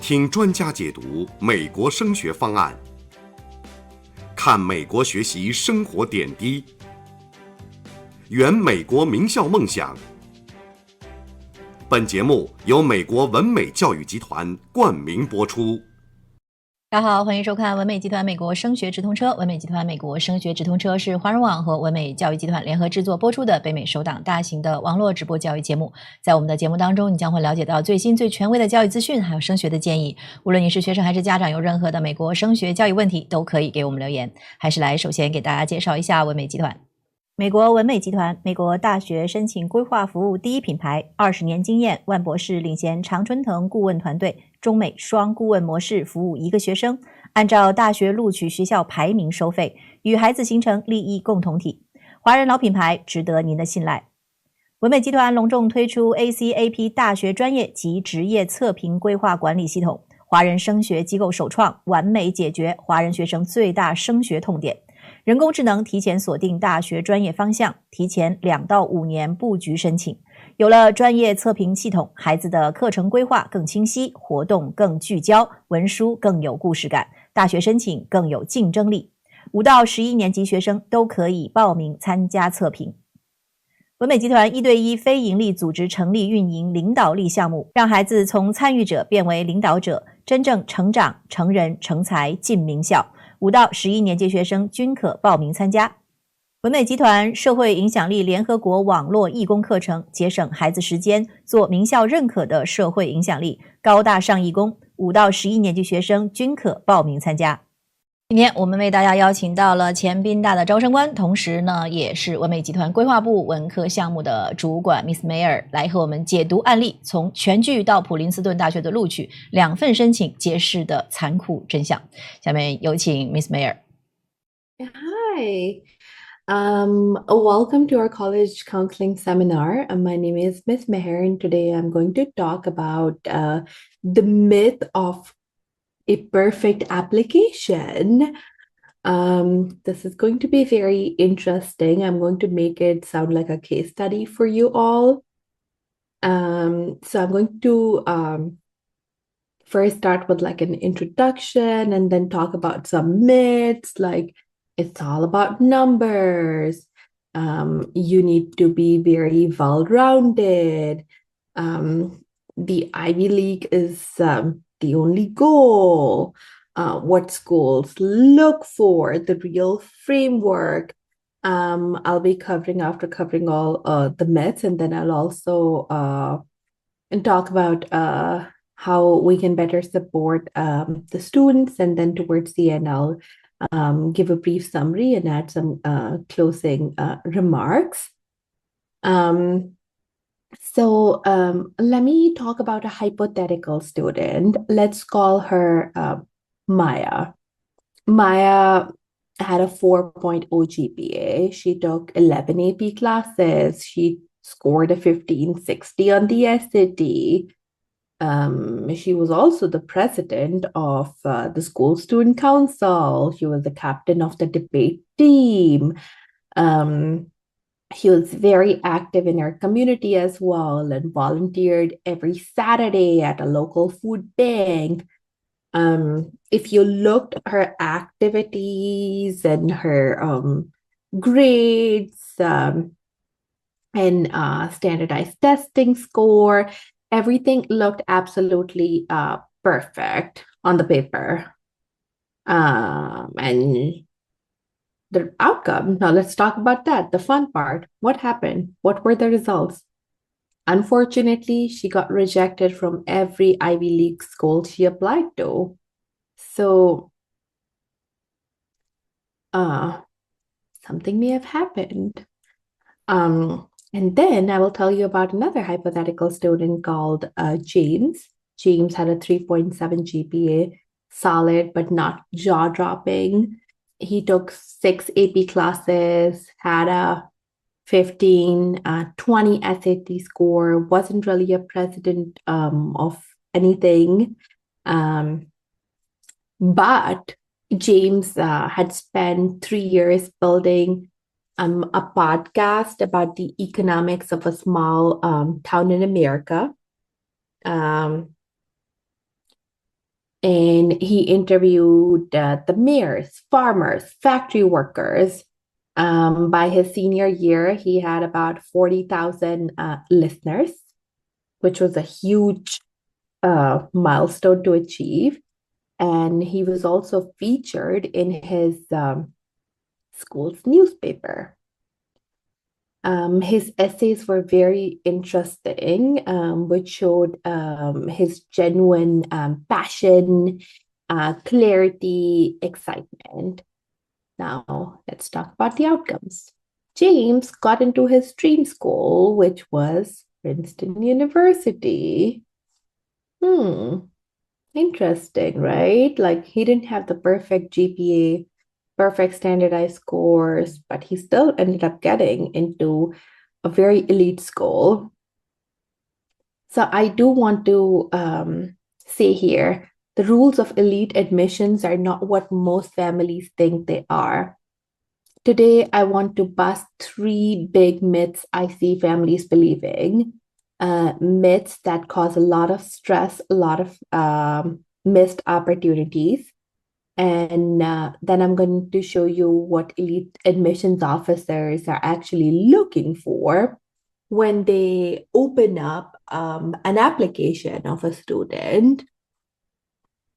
听专家解读美国升学方案，看美国学习生活点滴，圆美国名校梦想。本节目由美国文美教育集团冠名播出。大家好，欢迎收看文美集团美国升学直通车。文美集团美国升学直通车是华人网和文美教育集团联合制作播出的北美首档大型的网络直播教育节目。在我们的节目当中，你将会了解到最新最权威的教育资讯，还有升学的建议。无论你是学生还是家长，有任何的美国升学教育问题，都可以给我们留言。还是来首先给大家介绍一下文美集团。美国文美集团，美国大学申请规划服务第一品牌，20年经验，万博士领衔常春藤顾问团队，中美双顾问模式服务一个学生，按照大学录取学校排名收费，与孩子形成利益共同体。华人老品牌，值得您的信赖。文美集团隆重推出 ACAP 大学专业及职业测评规划管理系统，华人升学机构首创，完美解决华人学生最大升学痛点。人工智能提前锁定大学专业方向，提前2到5年布局申请。有了专业测评系统，孩子的课程规划更清晰，活动更聚焦，文书更有故事感，大学申请更有竞争力。5到11年级学生都可以报名参加测评。文美集团1对1非营利组织成立运营领导力项目，让孩子从参与者变为领导者，真正成长、成人、成才进名校。5到11年级学生均可报名参加。文美集团社会影响力联合国网络义工课程，节省孩子时间，做名校认可的社会影响力，高大上义工。5到11年级学生均可报名参加。今天我们为大家邀请到了前宾大的招生官，同时呢也是文美集团规划部文科项目的主管 Miss Mayer 来和我们解读案例，从全拒到普林斯顿大学的录取，2份申请揭示的残酷真相。下面有请 Miss Mayer。 Hi. Welcome to our college counseling seminar. My name is Miss Meher, and today I'm going to talk about the myth of a perfect application. This is going to be very interesting. I'm going to make it sound like a case study for you all. So I'm going to first start with like an introduction and then talk about some myths, like it's all about numbers. You need to be very well-rounded. The Ivy League is the only goal. What schools look for, the real framework. I'll be covering all the myths, and then I'll also talk about how we can better support the students, and then towards the end I'll give a brief summary and add some closing remarks. So let me talk about a hypothetical student. Let's call her Maya. Maya had a 4.0 GPA. She took 11 AP classes. She scored a 1560 on the SAT. She was also the president of the school student council. She was the captain of the debate team. She was very active in her community as well and volunteered every Saturday at a local food bank. If you looked at her activities and her grades and standardized testing score, everything looked absolutely perfect on the paper. And the outcome, now let's talk about that, the fun part. What happened? What were the results? Unfortunately, she got rejected from every Ivy League school she applied to. So, something may have happened. And then I will tell you about another hypothetical student called James. James had a 3.7 GPA, solid but not jaw-dropping. He took 6 AP classes, had a 15, 20 SAT score, wasn't really a president of anything. But James had spent 3 years building a podcast about the economics of a small town in America. And he interviewed the mayors, farmers, factory workers. By his senior year, he had about 40,000 listeners, which was a huge milestone to achieve. And he was also featured in his school's newspaper. His essays were very interesting, which showed his genuine passion, clarity, excitement. Now, let's talk about the outcomes. James got into his dream school, which was Princeton University. Interesting, right? Like he didn't have the perfect GPA, perfect standardized scores, but he still ended up getting into a very elite school. So I do want to say here, the rules of elite admissions are not what most families think they are. Today, I want to bust 3 big myths I see families believing. Myths that cause a lot of stress, a lot of missed opportunities. And then I'm going to show you what elite admissions officers are actually looking for when they open up an application of a student.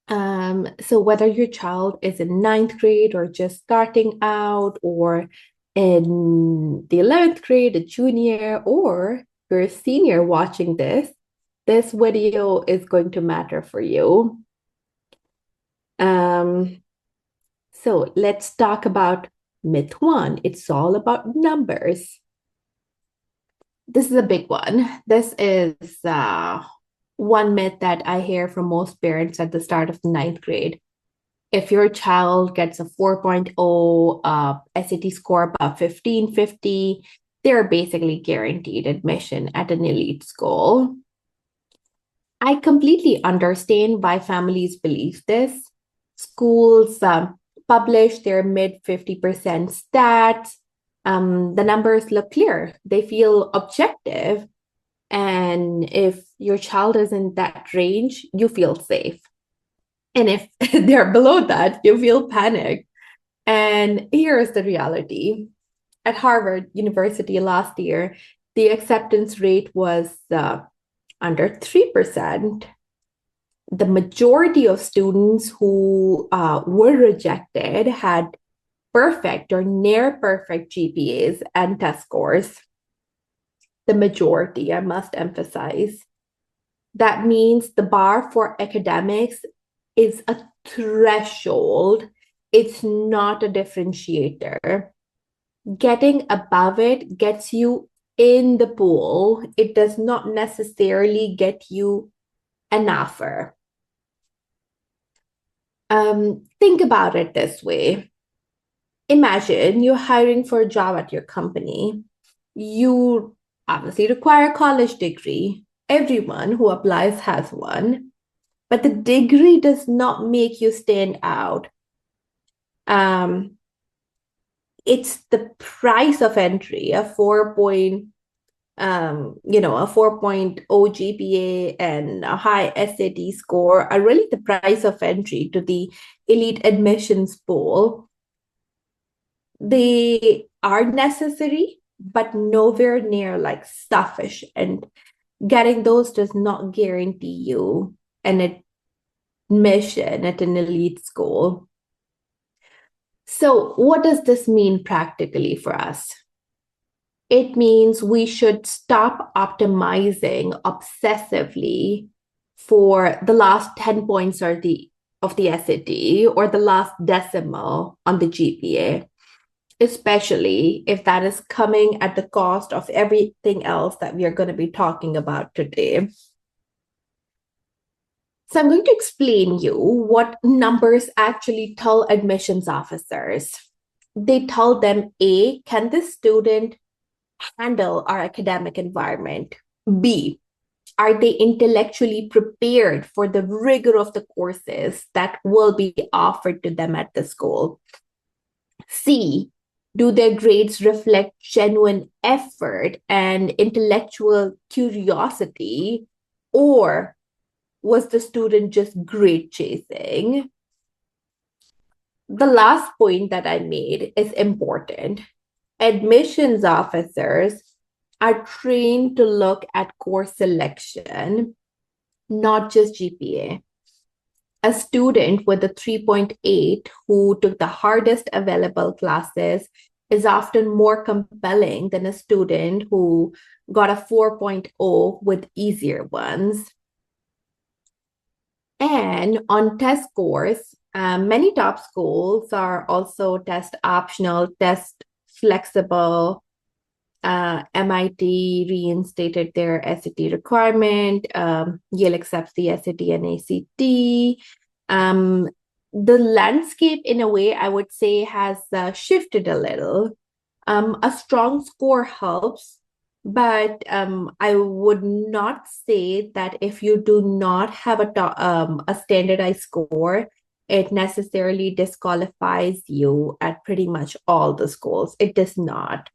So whether your child is in 9th grade or just starting out, or in the 11th grade, a junior, or you're a senior watching this video is going to matter for you. So let's talk about myth 1. It's all about numbers. This is a big one. This is one myth that I hear from most parents at the start of the 9th grade. If your child gets a 4.0 SAT score above 1550, they're basically guaranteed admission at an elite school. I completely understand why families believe this. Schools publish their mid 50% stats. The numbers look clear. They feel objective. And if your child is in that range, you feel safe. And if they're below that, you feel panicked. And here's the reality. At Harvard University last year, the acceptance rate was under 3%. The majority of students who were rejected had perfect or near perfect GPAs and test scores. The majority, I must emphasize. That means the bar for academics is a threshold. It's not a differentiator. Getting above it gets you in the pool. It does not necessarily get you an offer. Think about it this way. Imagine you're hiring for a job at your company. You obviously require a college degree. Everyone who applies has one. But the degree does not make you stand out. It's the price of entry, a 4.0 GPA and a high SAT score are really the price of entry to the elite admissions pool. They are necessary, but nowhere near like sufficient. Getting those does not guarantee you an admission at an elite school. So what does this mean practically for us? It means we should stop optimizing obsessively for the last 10 points of the SAT or the last decimal on the GPA, especially if that is coming at the cost of everything else that we are going to be talking about today. So I'm going to explain you what numbers actually tell admissions officers. They tell them, A, can this student handle our academic environment? B, are they intellectually prepared for the rigor of the courses that will be offered to them at the school? C, do their grades reflect genuine effort and intellectual curiosity, or Was the student just grade chasing? The last point that I made is important. Admissions officers are trained to look at course selection, not just GPA. A student with a 3.8 who took the hardest available classes is often more compelling than a student who got a 4.0 with easier ones. And on test scores, many top schools are also test optional, test flexible. MIT reinstated their SAT requirement. Yale accepts the SAT and ACT. The landscape, in a way, I would say, has shifted a little. A strong score helps, but I would not say that if you do not have a standardized score, it necessarily disqualifies you at pretty much all the schools. It does not.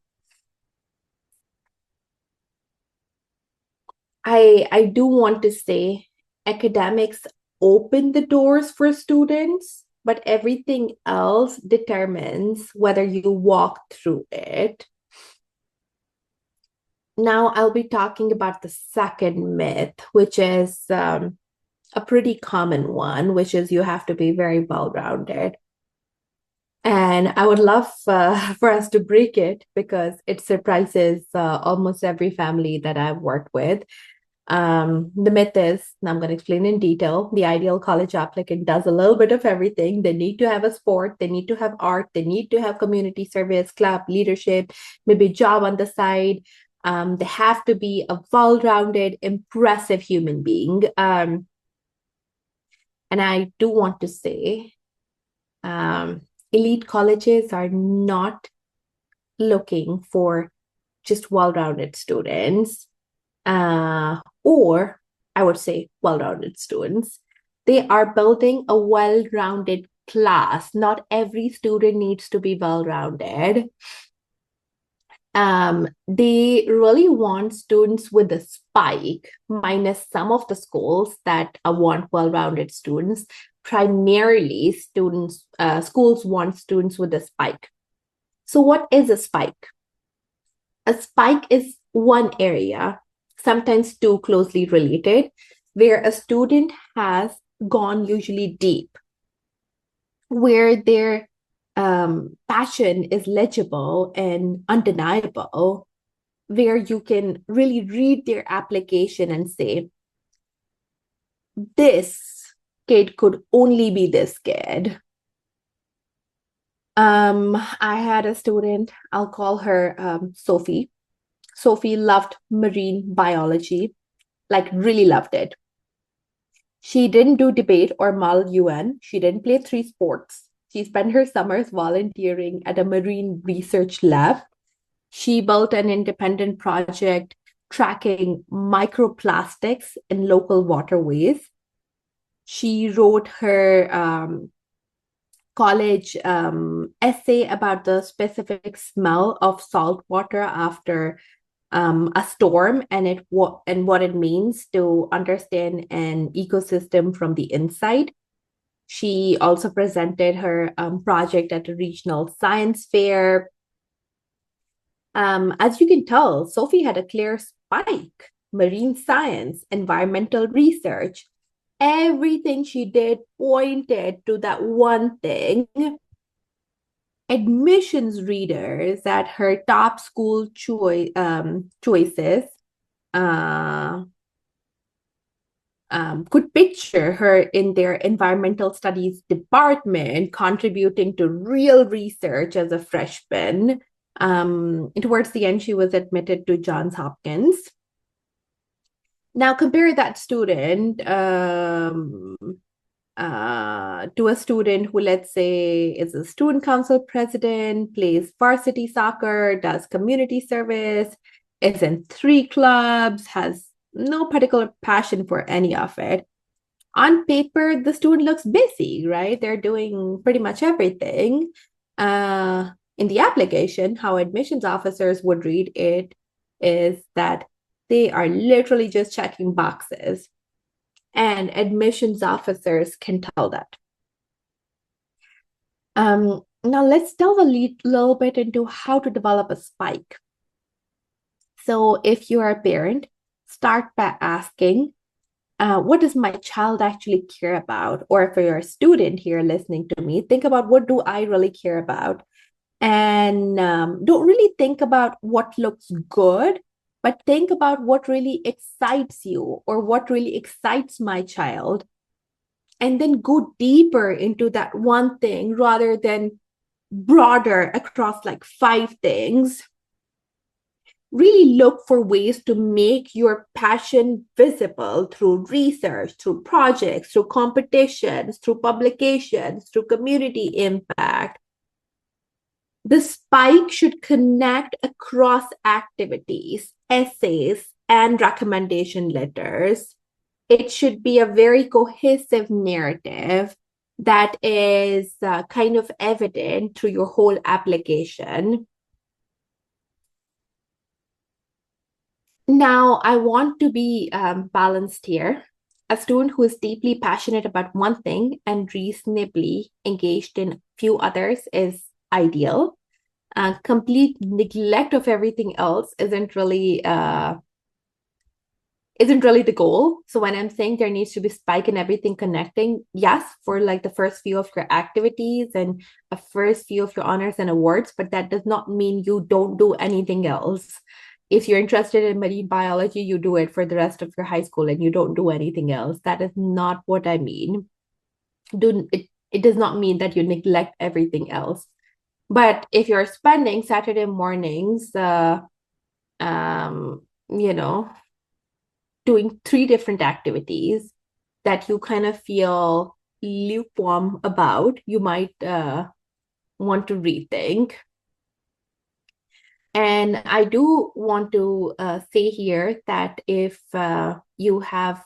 I do want to say academics open the doors for students, but everything else determines whether you walk through it. Now I'll be talking about the second myth, which is a pretty common one, which is you have to be very well-rounded. And I would love for us to break it because it surprises almost every family that I've worked with. The myth is, and I'm going to explain in detail, the ideal college applicant does a little bit of everything. They need to have a sport, they need to have art, they need to have community service, club, leadership, maybe a job on the side. They have to be a well-rounded, impressive human being. And I do want to say, elite colleges are not looking for just well-rounded students, or I would say well-rounded students. They are building a well-rounded class. Not every student needs to be well-rounded. They really want students with a spike, minus some of the schools that want well-rounded students. Primarily, schools want students with a spike. So what is a spike? A spike is one area, sometimes too closely related, where a student has gone usually deep, where their passion is legible and undeniable, where you can really read their application and say, this kid could only be this kid. I had a student, I'll call her Sophie. Sophie loved marine biology, like really loved it. She didn't do debate or Model UN. She didn't play 3 sports. She spent her summers volunteering at a marine research lab. She built an independent project tracking microplastics in local waterways. She wrote her college essay about the specific smell of salt water after a storm and what it means to understand an ecosystem from the inside. She also presented her project at a regional science fair. As you can tell, Sophie had a clear spike: marine science, environmental research. Everything she did pointed to that one thing. Admissions readers at her top school choices could picture her in their environmental studies department contributing to real research as a freshman. Towards the end, she was admitted to Johns Hopkins. Now compare that student to a student who, let's say, is a student council president, plays varsity soccer, does community service, is in 3 clubs, has no particular passion for any of it. On paper, the student looks busy, right? They're doing pretty much everything. In the application, how admissions officers would read it is that they are literally just checking boxes. and admissions officers can tell that. Now let's delve a little bit into how to develop a spike. So if you are a parent, start by asking, what does my child actually care about? Or if you're a student here listening to me, think about, what do I really care about? And don't really think about what looks good, but think about what really excites you or what really excites my child. And then go deeper into that one thing rather than broader across like 5 things. Really look for ways to make your passion visible through research, through projects, through competitions, through publications, through community impact. The spike should connect across activities, essays, and recommendation letters. It should be a very cohesive narrative that is kind of evident through your whole application. Now, I want to be balanced here. A student who is deeply passionate about one thing and reasonably engaged in a few others is ideal. Complete neglect of everything else isn't really the goal. So when I'm saying there needs to be spike in everything connecting, yes, for like the first few of your activities and a first few of your honors and awards, but that does not mean you don't do anything else. If you're interested in marine biology, you do it for the rest of your high school and you don't do anything else. That is not what I mean. It does not mean that you neglect everything else. But if you're spending Saturday mornings, doing 3 different activities that you kind of feel lukewarm about, you might want to rethink. And I do want to say here that if you have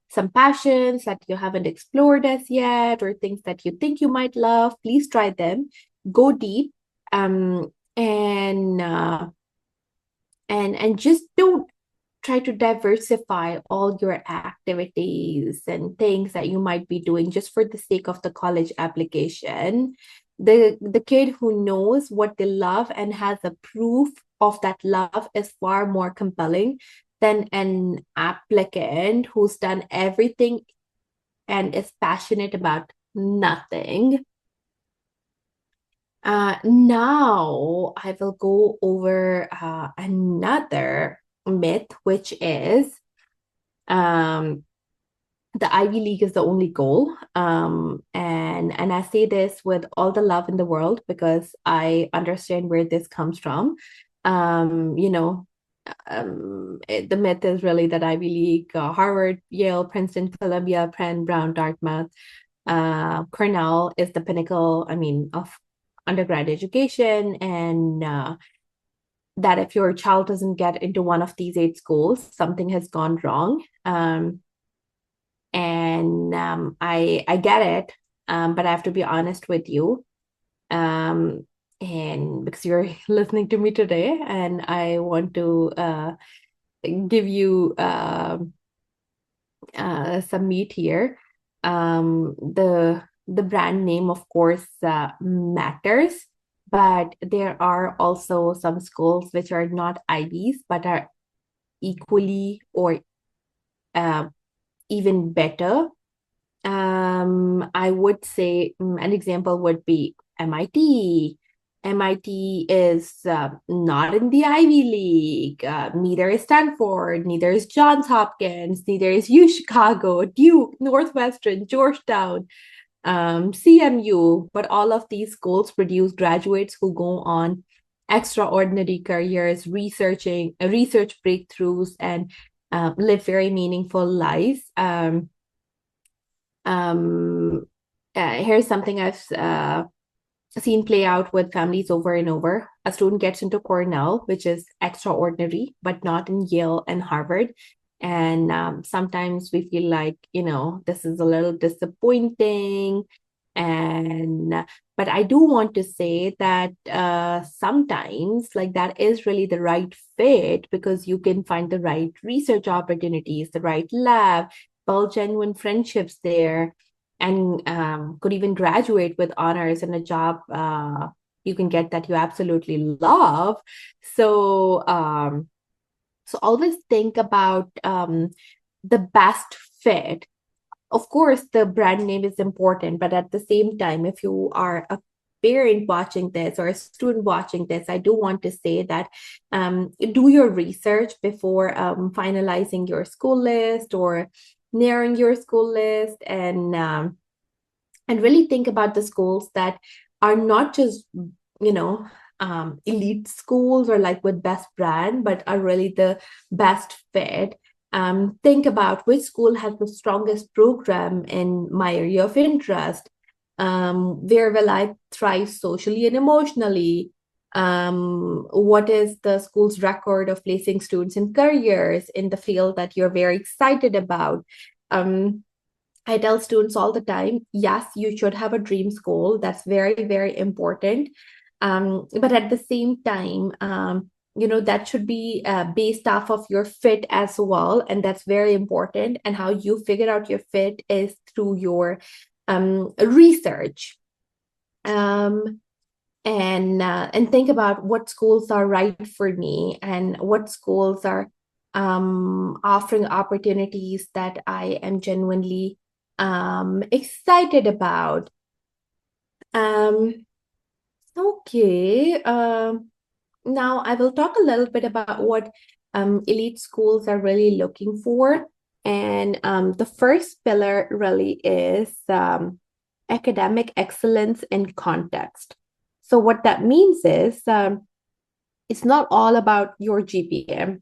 some passions that you haven't explored as yet, or things that you think you might love, please try them. Go deep, and just don't try to diversify all your activities and things that you might be doing just for the sake of the college application. The kid who knows what they love and has a proof of that love is far more compelling than an applicant who's done everything and is passionate about nothing. Now I will go over another myth, which is the Ivy League is the only goal. And I say this with all the love in the world because I understand where this comes from. The myth is really that Ivy League, Harvard, Yale, Princeton, Columbia, Penn, Brown, Dartmouth, Cornell is the pinnacle, of undergrad education, and that if your child doesn't get into one of these 8 schools, something has gone wrong. I get it, but I have to be honest with you, and because you're listening to me today, and I want to give you some meat here. The brand name, of course, matters, but there are also some schools which are not Ivies but are equally or even better. I would say an example would be MIT. MIT is not in the Ivy League. Neither is Stanford, neither is Johns Hopkins, neither is U Chicago, Duke, Northwestern, Georgetown, CMU. But all of these schools produce graduates who go on extraordinary careers, research breakthroughs, and live very meaningful lives. Here's something I've seen play out with families over and over. A student gets into Cornell, which is extraordinary, but not in Yale and Harvard. And sometimes we feel like, this is a little disappointing. But I do want to say that sometimes that is really the right fit, because you can find the right research opportunities, the right lab, build genuine friendships there, and could even graduate with honors in a job you can get that you absolutely love. So so always think about the best fit. Of course, the brand name is important, but at the same time, if you are a parent watching this or a student watching this, I do want to say that do your research before finalizing your school list or narrowing your school list, and really think about the schools that are not just, elite schools or like with best brand, but are really the best fit. Think about which school has the strongest program in my area of interest. Where will I thrive socially and emotionally? What is the school's record of placing students in careers in the field that you're very excited about? I tell students all the time, yes, you should have a dream school. That's very, very important. But at the same time, that should be based off of your fit as well. And that's very important. And how you figure out your fit is through your research. And think about what schools are right for me and what schools are offering opportunities that I am genuinely excited about. Okay. Now I will talk a little bit about what elite schools are really looking for. And the first pillar really is academic excellence in context. So what that means is it's not all about your GPA,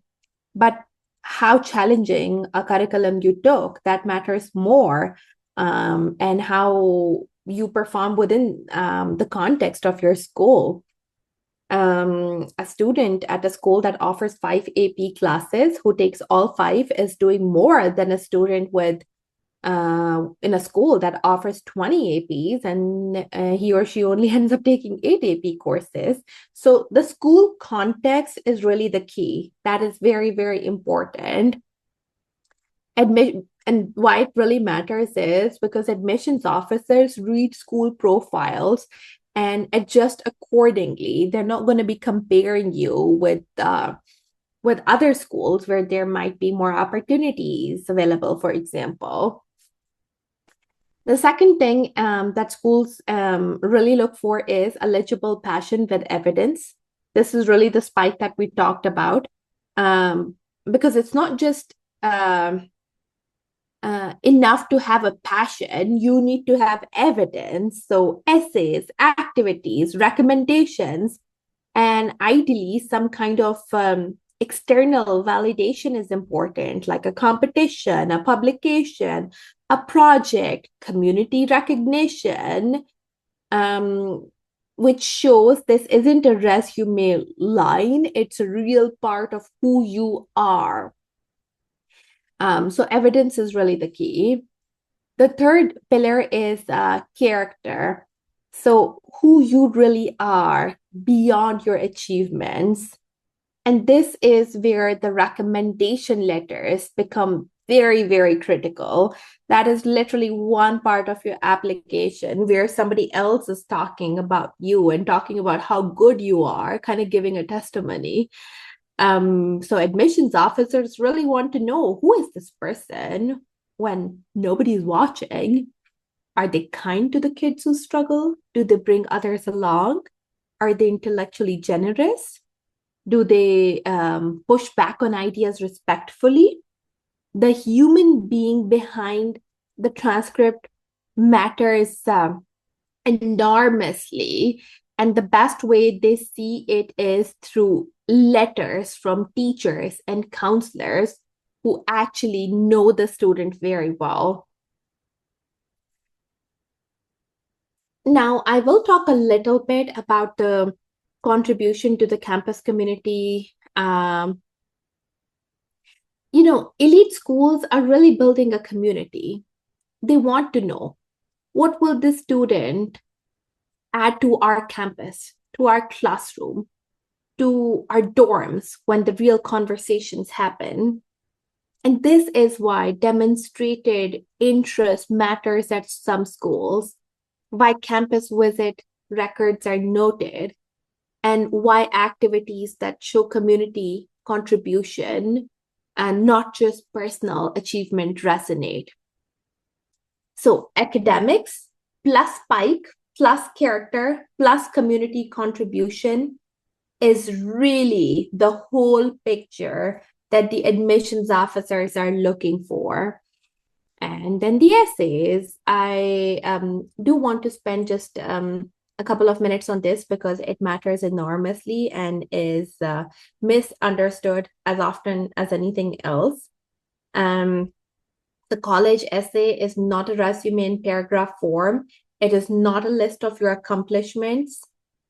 but how challenging a curriculum you took that matters more, and how you perform within the context of your school. A student at a school that offers 5 AP classes who takes all 5 is doing more than a student with in a school that offers 20 APs and he or she only ends up taking 8 AP courses. So the school context is really the key. That is very, very important. And why it really matters is because admissions officers read school profiles and adjust accordingly. They're not going to be comparing you with other schools where there might be more opportunities available, for example. The second thing that schools really look for is a legible passion with evidence. This is really the spike that we talked about, because it's not just enough to have a passion. You need to have evidence. So essays, activities, recommendations, and ideally some kind of external validation is important, like a competition, a publication, a project, community recognition, which shows this isn't a resume line, it's a real part of who you are. So evidence is really the key. The third pillar is character. So who you really are beyond your achievements. And this is where the recommendation letters become very, very critical. That is literally one part of your application where somebody else is talking about you and talking about how good you are, kind of giving a testimony. So admissions officers really want to know, who is this person when nobody's watching? Are they kind to the kids who struggle? Do they bring others along? Are they intellectually generous? Do they push back on ideas respectfully? The human being behind the transcript matters enormously. And the best way they see it is through letters from teachers and counselors who actually know the student very well. Now, I will talk a little bit about the contribution to the campus community. Elite schools are really building a community. They want to know, what will this student add to our campus, to our classroom, to our dorms when the real conversations happen? And this is why demonstrated interest matters at some schools, why campus visit records are noted, and why activities that show community contribution and not just personal achievement resonate. So academics plus spike plus character plus community contribution is really the whole picture that the admissions officers are looking for. And then the essays, I do want to spend just a couple of minutes on this because it matters enormously and is misunderstood as often as anything else. The college essay is not a resume in paragraph form. It is not a list of your accomplishments.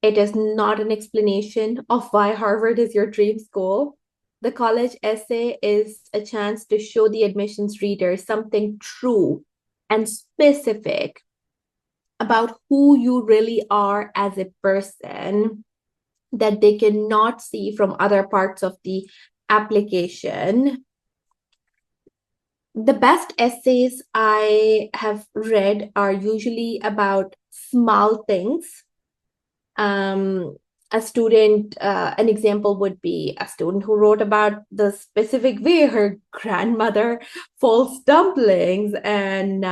It is not an explanation of why Harvard is your dream school. The college essay is a chance to show the admissions reader something true and specific about who you really are as a person that they cannot see from other parts of the application. The best essays I have read are usually about small things. A student, an example would be a student who wrote about the specific way her grandmother folds dumplings and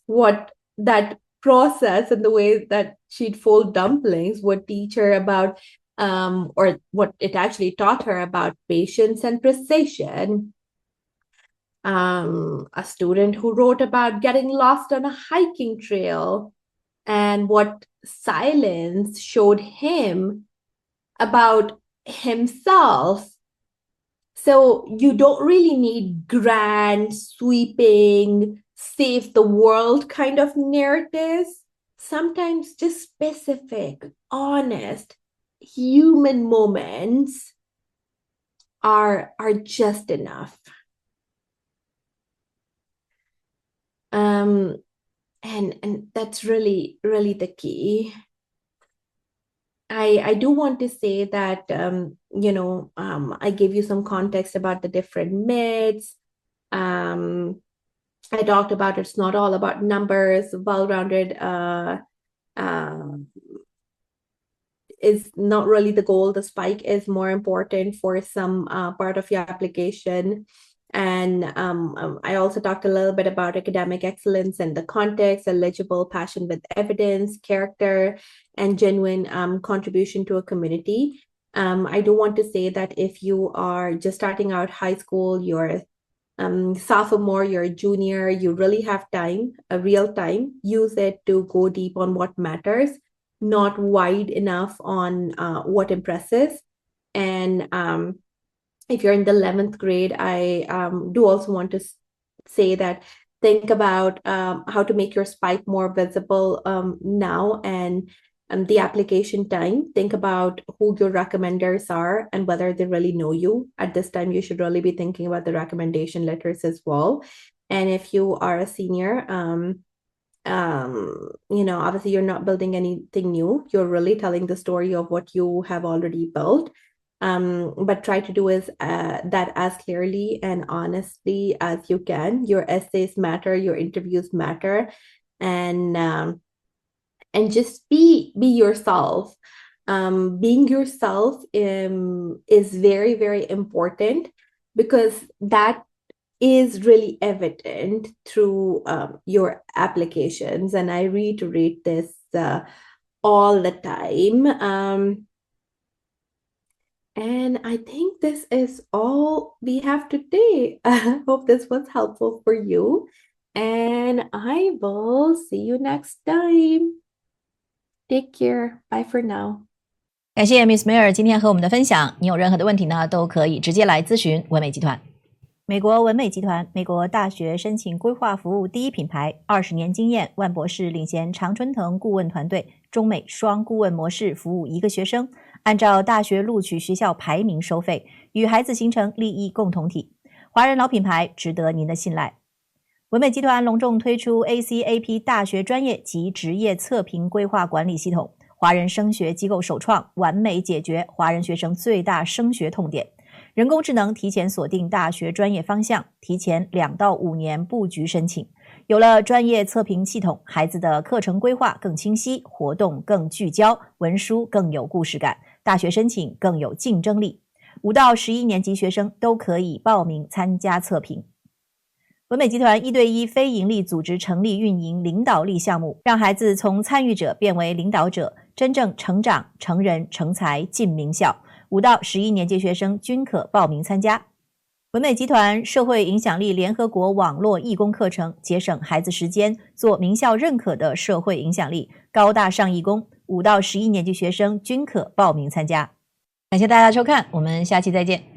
what that process and the way that she'd fold dumplings would teach her about, or what it actually taught her about patience and precision. A student who wrote about getting lost on a hiking trail and what silence showed him about himself. So you don't really need grand, sweeping, save the world kind of narratives. Sometimes just specific, honest, human moments are just enough. And that's really, really the key. I do want to say that, I gave you some context about the different myths. I talked about it's not all about numbers, well-rounded is not really the goal. The spike is more important for some part of your application. And I also talked a little bit about academic excellence and the context, eligible, passion with evidence, character, and genuine contribution to a community. I do want to say that if you are just starting out high school, you're sophomore, you're a junior, you really have time, a real time. Use it to go deep on what matters, not wide enough on what impresses. And if you're in the 11th grade, I do also want to say that think about how to make your spike more visible now and the application time. Think about who your recommenders are and whether they really know you. At this time, you should really be thinking about the recommendation letters as well. And if you are a senior, obviously you're not building anything new. You're really telling the story of what you have already built. But try to do that as clearly and honestly as you can. Your essays matter, your interviews matter, and just be yourself. Being yourself is very, very important because that is really evident through your applications. And I reiterate this all the time. And I think this is all we have today. I hope this was helpful for you. And I will see you next time. Take care. Bye for now. 感谢 Miss Mayer 今天和我们的分享。你有任何的问题呢，都可以直接来咨询文美集团。美国文美集团，美国大学申请规划服务第一品牌，20年经验，万博士领衔常春藤顾问团队，中美双顾问模式服务一个学生，按照大学录取学校排名收费，与孩子形成利益共同体。华人老品牌，值得您的信赖。文美集团隆重推出 ACAP 大学专业及职业测评规划管理系统，华人升学机构首创，完美解决华人学生最大升学痛点。人工智能提前锁定大学专业方向，提前2到5年布局申请。有了专业测评系统，孩子的课程规划更清晰，活动更聚焦，文书更有故事感，大学申请更有竞争力。5到11年级学生都可以报名参加测评。文美集团1对1非营利组织成立运营领导力项目，让孩子从参与者变为领导者，真正成长、成人、成才进名校。5到11年级学生均可报名参加。文美集团社会影响力联合国网络义工课程，节省孩子时间，做名校认可的社会影响力，高大上义工。5到11年级学生均可报名参加。感谢大家的收看，我们下期再见。